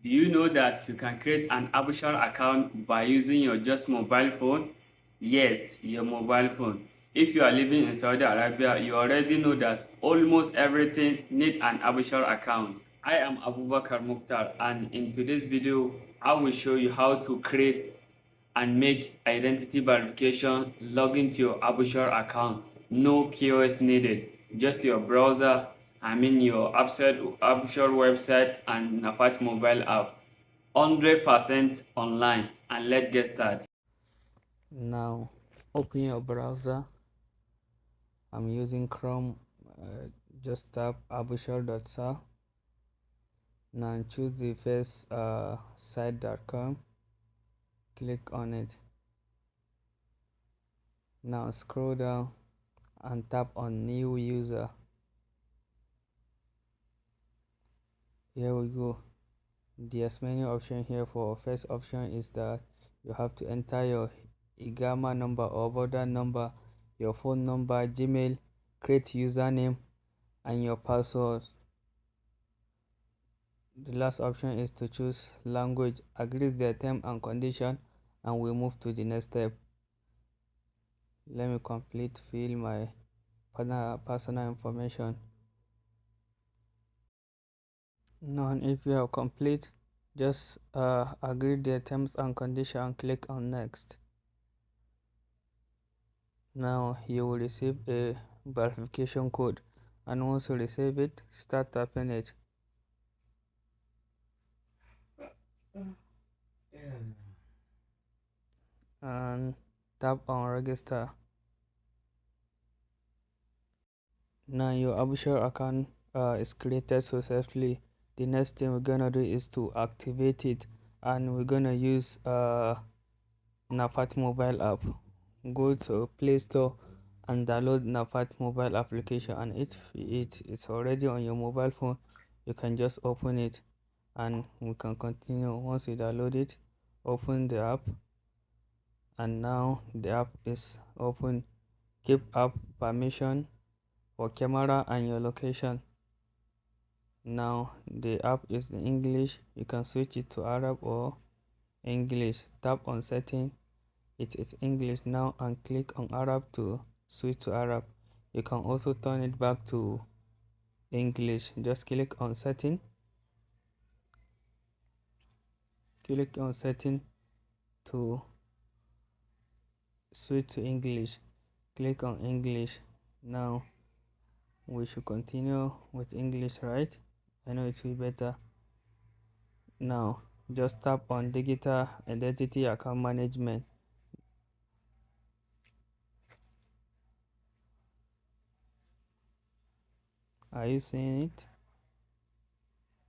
Do you know that you can create an Absher account by using your just mobile phone? Yes, your mobile phone. If you are living in Saudi Arabia, you already know that almost everything need an Absher account. I am Abubakar Mukhtar, and in today's video, I will show you how to create and make identity verification. Log into your Absher account. No Kiosk needed. Just your browser, your Absher website and Nafath mobile app. 100% online, and let's get started. Now open your browser. I'm using Chrome. Just tap abusher.sa. Now choose the first site.com. Click on it. Now scroll down and tap on new user. Here we go. There's many options here. For first option is that you have to enter your igama number or border number, your phone number, Gmail, create username and your password. The last option is to choose language, agrees their term and condition, and we move to the next step. Let me fill my personal information. Now if you have complete, just agree their terms and condition and click on next. Now you will receive a verification code, and once you receive it, start tapping it. And tap on register. Now your Absher account is created successfully. The next thing we're gonna do is to activate it, and we're gonna use Nafath mobile app. Go to Play Store and download Nafath mobile application, and if it is already on your mobile phone, you can just open it and we can continue. Once you download it, open the app, and now the app is open. Keep app permission for camera and your location. Now the app is in English. You can switch it to Arab or English. Tap on setting. It is English now and click on Arab to switch to Arab. You can also turn it back to English. Just click on setting. Click on setting to switch to English. Click on English. Now we should continue with English, right? I know it will be better. Now just tap on digital identity account management. Are you seeing it?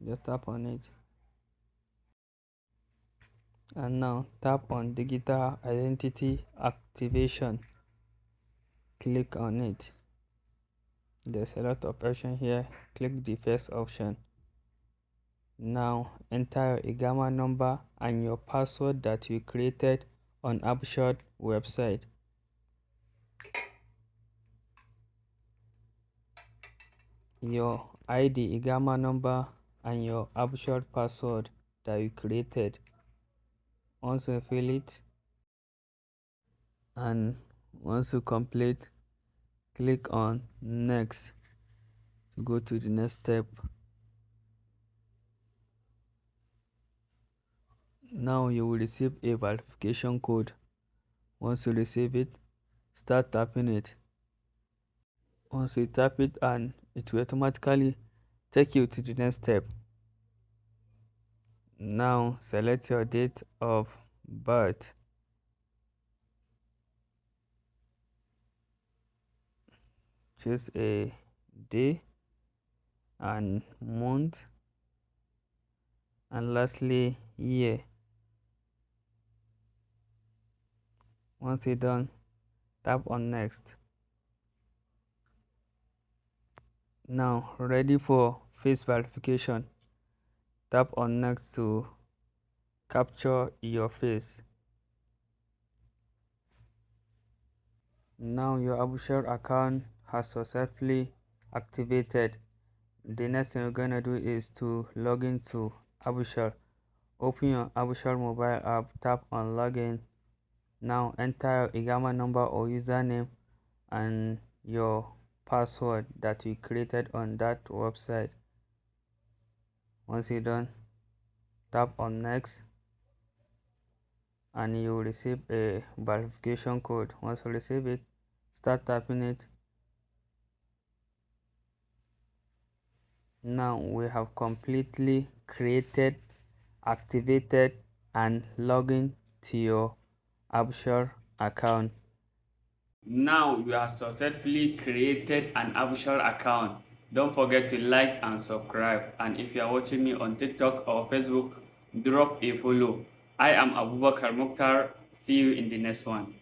Just tap on it. And now tap on digital identity activation. Click on it. There's a lot of options here. Click the first option. Now enter your igama number and your password that you created on Absher website. Your ID igama number and your Absher password that you created. Once you fill it, and once you complete, click on next to go to the next step. Now you will receive a verification code. Once you receive it, start tapping it. Once you tap it, and it will automatically take you to the next step. Now select your date of birth. Choose a day and month, and lastly year. Once you're done, tap on next. Now ready for face verification. Tap on next to capture your face. Now your Absher account has successfully activated. The next thing we're gonna do is to log into Absher. Open your Absher mobile app, tap on login. Now enter your Igama number or username and your password that you created on that website. Once you're done, tap on next and you will receive a verification code. Once you receive it, start tapping it. Now we have completely created, activated and logged in to your Absher account. Now you have successfully created an Absher account. Don't forget to like and subscribe, and if you are watching me on TikTok or Facebook, drop a follow. I am Abubakar Mukhtar. See you in the next one.